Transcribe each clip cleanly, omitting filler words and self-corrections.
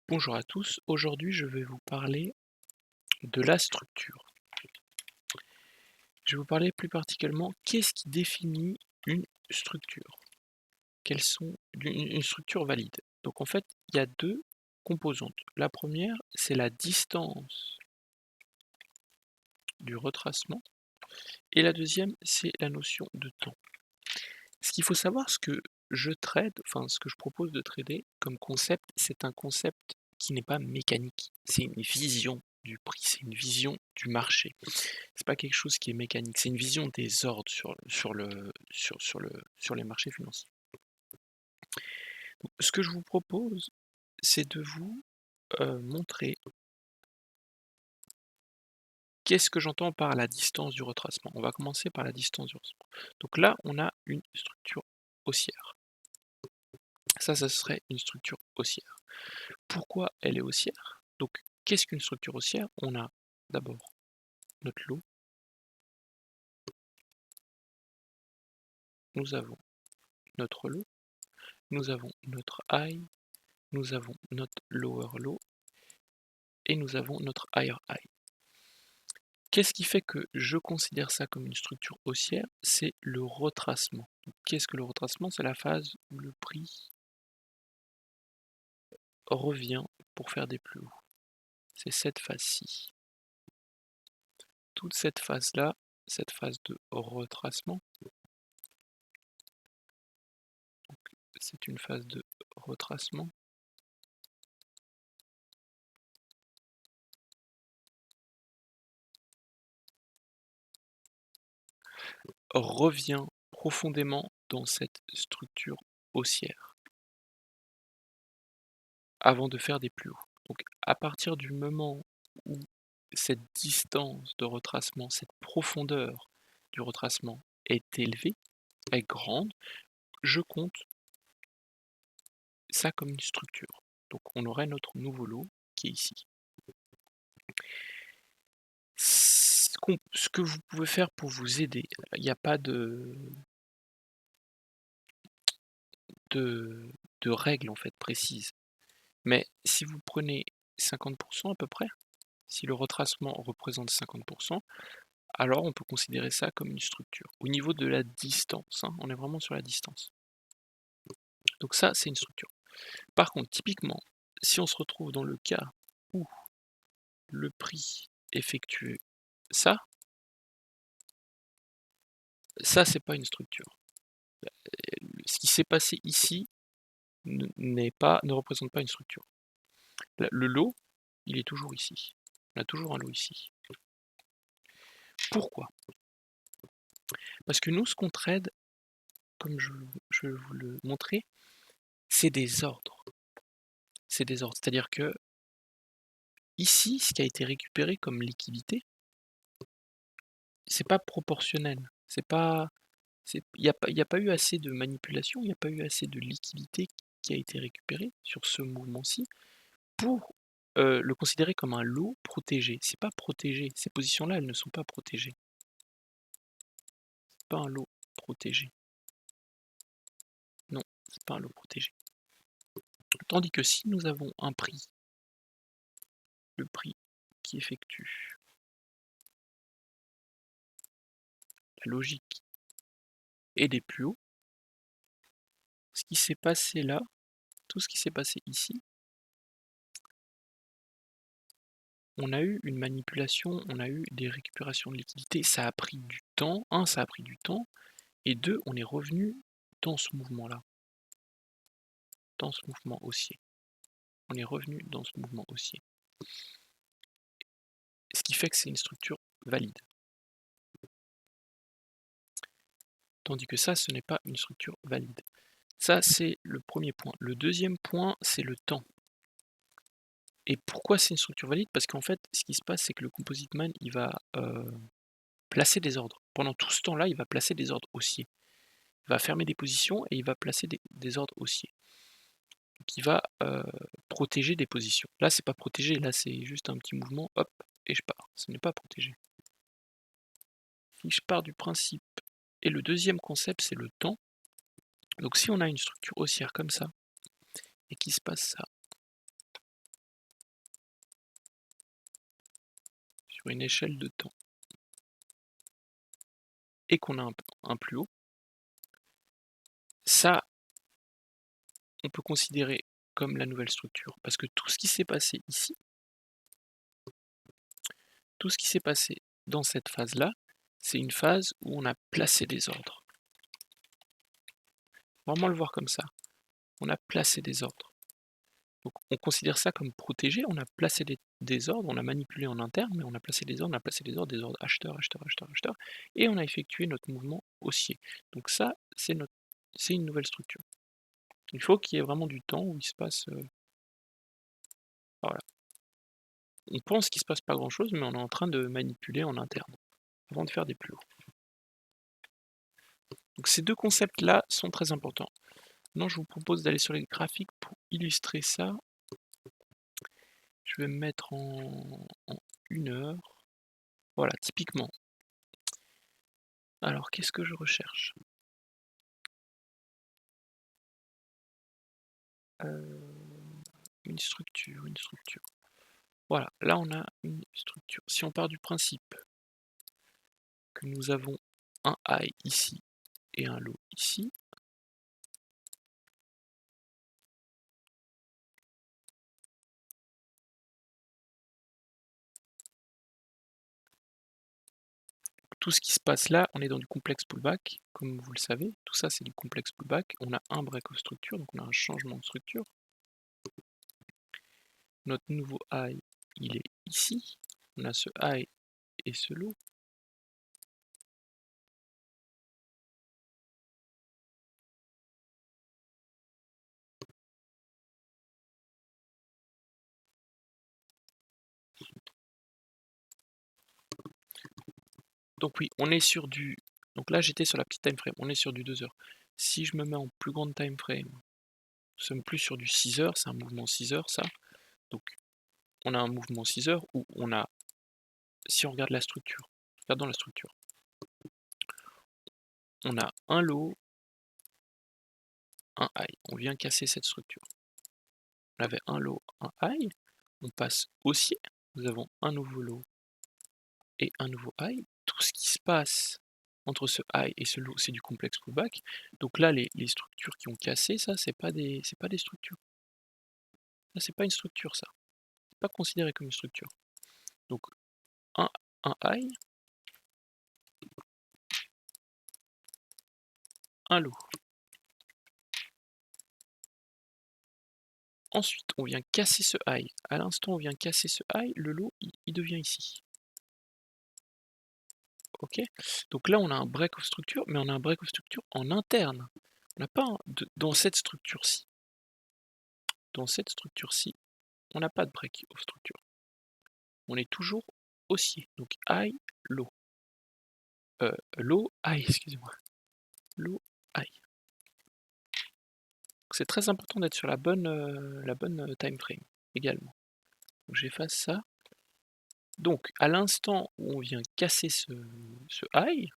Bonjour à tous, aujourd'hui je vais vous parler de la structure. Je vais vous parler plus particulièrement qu'est-ce qui définit une structure. Quelles sont une structure valide. Donc en fait, il y a deux composantes. La première, c'est la distance du retracement et la deuxième, c'est la notion de temps. Ce qu'il faut savoir, ce que je trade, enfin ce que je propose de trader comme concept, c'est un concept qui n'est pas mécanique. C'est une vision du prix, c'est une vision du marché. C'est pas quelque chose qui est mécanique, c'est une vision des ordres sur les marchés financiers. Donc, ce que je vous propose, c'est de vous montrer qu'est-ce que j'entends par la distance du retracement. On va commencer par la distance du retracement. Donc là, on a une structure haussière. Ça serait une structure haussière. Pourquoi elle est haussière? Donc, qu'est-ce qu'une structure haussière? On a d'abord notre lot, nous avons notre lot, nous avons notre high, nous avons notre lower low et nous avons notre higher high. Qu'est-ce qui fait que je considère ça comme une structure haussière? C'est le retracement. Qu'est-ce que le retracement? C'est la phase où le prix revient pour faire des plus hauts. C'est cette phase-ci. Toute cette phase-là, cette phase de retracement, c'est une phase de retracement. Revient profondément dans cette structure haussière avant de faire des plus hauts. Donc à partir du moment où cette distance de retracement, cette profondeur du retracement est élevée, est grande, je compte ça comme une structure. Donc on aurait notre nouveau lot qui est ici. Ce que vous pouvez faire pour vous aider, il n'y a pas de, de règles en fait précises. Mais si vous prenez 50% à peu près, si le retracement représente 50%, alors on peut considérer ça comme une structure. Au niveau de la distance, hein, on est vraiment sur la distance. Donc ça, c'est une structure. Par contre, typiquement, si on se retrouve dans le cas où le prix effectue ça, c'est pas une structure. Ce qui s'est passé ici ne représente pas une structure. Le lot, il est toujours ici. On a toujours un lot ici. Pourquoi? Parce que nous, ce qu'on trade, comme je vais vous le montrer, c'est des ordres. C'est des ordres. C'est-à-dire que ici, ce qui a été récupéré comme liquidité, c'est pas proportionnel. C'est pas, il n'y a pas eu assez de manipulation, il n'y a pas eu assez de liquidité qui a été récupérée sur ce mouvement-ci pour le considérer comme un lot protégé. C'est pas protégé. Ces positions-là, elles ne sont pas protégées. C'est pas un lot protégé. Non, c'est pas un lot protégé. Tandis que si nous avons un prix, le prix qui effectue la logique et des plus hauts, ce qui s'est passé là, tout ce qui s'est passé ici, on a eu une manipulation, on a eu des récupérations de liquidités, ça a pris du temps, ça a pris du temps, et deux, on est revenu dans ce mouvement-là, dans ce mouvement haussier. On est revenu dans ce mouvement haussier. Ce qui fait que c'est une structure valide. Tandis que ça, ce n'est pas une structure valide. Ça, c'est le premier point. Le deuxième point, c'est le temps. Et pourquoi c'est une structure valide? Parce qu'en fait, ce qui se passe, c'est que le composite man, il va placer des ordres. Pendant tout ce temps-là, il va placer des ordres haussiers. Il va fermer des positions et il va placer des ordres haussiers. Donc il va protéger des positions. Là, c'est pas protégé, là, c'est juste un petit mouvement, hop, et je pars. Ce n'est pas protégé. Si je pars du principe, et le deuxième concept, c'est le temps. Donc si on a une structure haussière comme ça, et qu'il se passe ça, sur une échelle de temps et qu'on a un plus haut, ça, on peut considérer comme la nouvelle structure. Parce que tout ce qui s'est passé ici, tout ce qui s'est passé dans cette phase-là, c'est une phase où on a placé des ordres. Vraiment le voir comme ça. On a placé des ordres. Donc on considère ça comme protégé, on a placé des ordres, on a manipulé en interne, mais on a placé des ordres, on a placé des ordres acheteur, acheteur, acheteur, acheteur, et on a effectué notre mouvement haussier. Donc ça, c'est une nouvelle structure. Il faut qu'il y ait vraiment du temps où il se passe... voilà. On pense qu'il ne se passe pas grand-chose, mais on est en train de manipuler en interne, avant de faire des plus hauts. Donc ces deux concepts-là sont très importants. Maintenant, je vous propose d'aller sur les graphiques pour illustrer ça. Je vais me mettre en 1 heure. Voilà, typiquement. Alors, qu'est-ce que je recherche? Une structure, une structure. Voilà, là on a une structure. Si on part du principe que nous avons un high ici et un low ici, tout ce qui se passe là, on est dans du complexe pullback, comme vous le savez. Tout ça, c'est du complexe pullback. On a un break of structure, donc on a un changement de structure. Notre nouveau high, il est ici. On a ce high et ce low. Donc oui, on est sur du... Donc là, j'étais sur la petite time frame. On est sur du 2 heures. Si je me mets en plus grande time frame, nous sommes plus sur du 6 heures. C'est un mouvement 6 heures, ça. Donc, on a un mouvement 6 heures où on a... Si on regarde la structure, regardons la structure. On a un low, un high. On vient casser cette structure. On avait un low, un high. On passe haussier. Nous avons un nouveau low et un nouveau high. Tout ce qui se passe entre ce high et ce low, c'est du complexe pullback. Donc là, les structures qui ont cassé, ça, c'est pas des structures. Ça, c'est pas une structure, ça. C'est pas considéré comme une structure. Donc, un high, un low. Ensuite, on vient casser ce high. À l'instant où on vient casser ce high, le low, il devient ici. Ok? Donc là, on a un break of structure, mais on a un break of structure en interne. On n'a pas dans cette structure-ci. Dans cette structure-ci, on n'a pas de break of structure. On est toujours haussier. Donc high, low. Low, high, excusez-moi. Low, high. C'est très important d'être sur la bonne time frame également. Donc j'efface ça. Donc à l'instant où on vient casser ce high,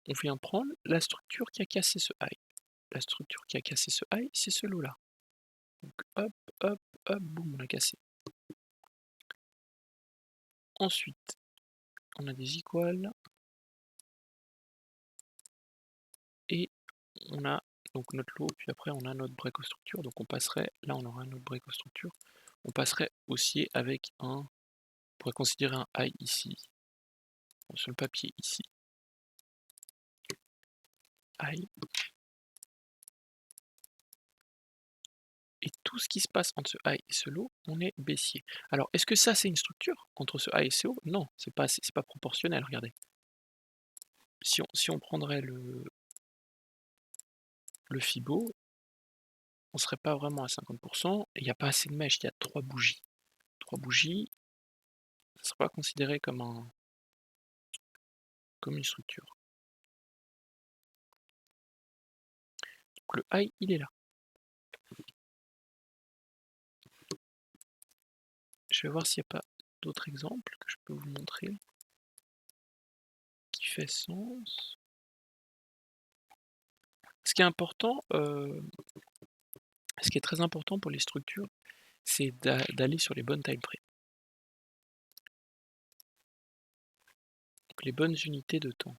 on vient prendre la structure qui a cassé ce high. La structure qui a cassé ce high, c'est ce lot là. Donc hop, hop, hop, boum, on a cassé. Ensuite, on a des equals. Et on a donc notre lot, puis après on a notre break of structure. Donc on passerait, là on aura un autre break of structure. On passerait haussier avec un, on pourrait considérer un high ici. Sur le papier ici. High. Et tout ce qui se passe entre ce high et ce low, on est baissier. Alors, est-ce que ça, c'est une structure entre ce high et ce haut? Non, c'est pas proportionnel, regardez. Si on prendrait le Fibo, on serait pas vraiment à 50%, et il n'y a pas assez de mèches, il y a 3 bougies. 3 bougies, ça ne serait pas considéré comme une structure. Donc le high, il est là. Je vais voir s'il n'y a pas d'autres exemples que je peux vous montrer qui fait sens. Ce qui est important, ce qui est très important pour les structures, c'est d'aller sur les bonnes time frames. les bonnes unités de temps.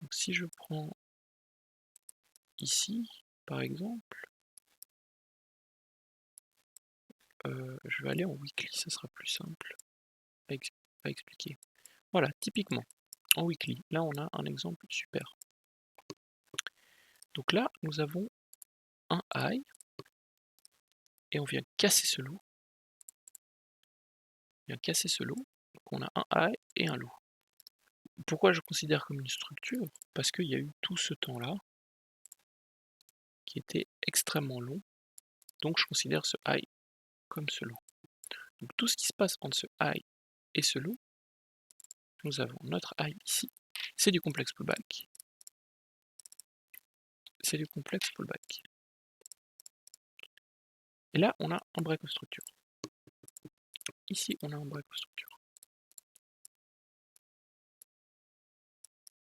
Donc si je prends ici, par exemple, je vais aller en weekly, ça sera plus simple à expliquer. Voilà, typiquement, en weekly, là on a un exemple super. Donc là, nous avons un high, et on vient casser ce low. On vient casser ce low, donc on a un high et un low. Pourquoi je considère comme une structure? Parce qu'il y a eu tout ce temps-là, qui était extrêmement long, donc je considère ce high comme ce low. Donc tout ce qui se passe entre ce high et ce low, nous avons notre high ici, c'est du complexe pullback. C'est du complexe pullback. Et là, on a un break of structure. Ici, on a un break of structure.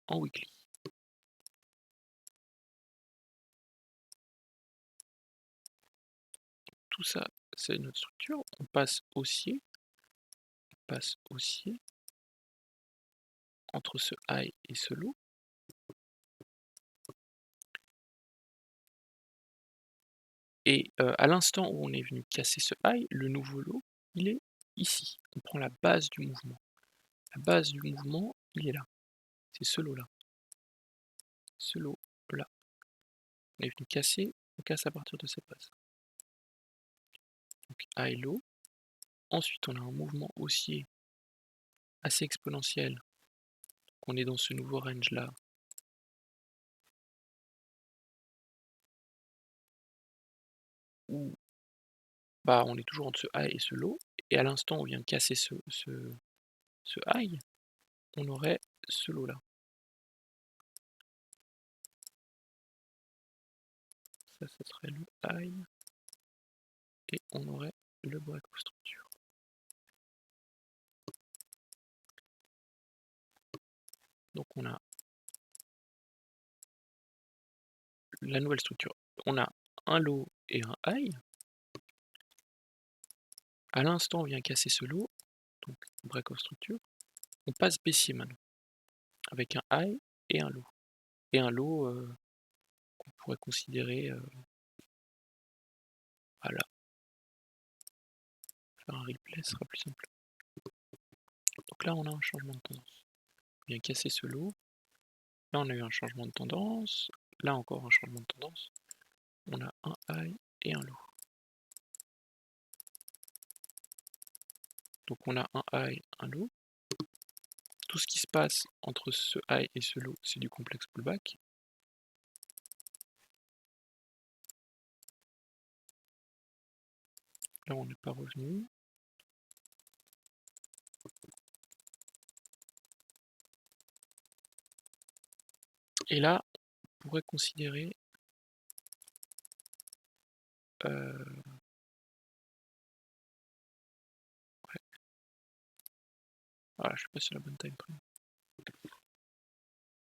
En weekly. Tout ça, c'est notre structure. On passe haussier. On passe haussier entre ce high et ce low. Et à l'instant où on est venu casser ce high, le nouveau low, il est ici. On prend la base du mouvement. La base du mouvement, il est là. C'est ce low-là. Ce low-là. On est venu casser, on casse à partir de cette base. Donc high low. Ensuite, on a un mouvement haussier assez exponentiel. On est dans ce nouveau range-là. Où bah, on est toujours entre ce high et ce low. Et à l'instant où on vient de casser ce high, on aurait ce low-là. Ça serait le high. Et on aurait le break of structure. Donc on a la nouvelle structure. On a un low et un high. À l'instant, on vient casser ce low, donc break of structure. On passe baissier maintenant, avec un high et un low. Et un low qu'on pourrait considérer, voilà. Faire un replay sera plus simple. Donc là, on a un changement de tendance. On vient casser ce low. Là, on a eu un changement de tendance. Là, encore un changement de tendance. On a un high et un low. Donc on a un high, un low. Tout ce qui se passe entre ce high et ce low, c'est du complexe pullback. Là, on n'est pas revenu. Et là, on pourrait considérer ouais. Voilà, je suis pas sur la bonne time frame.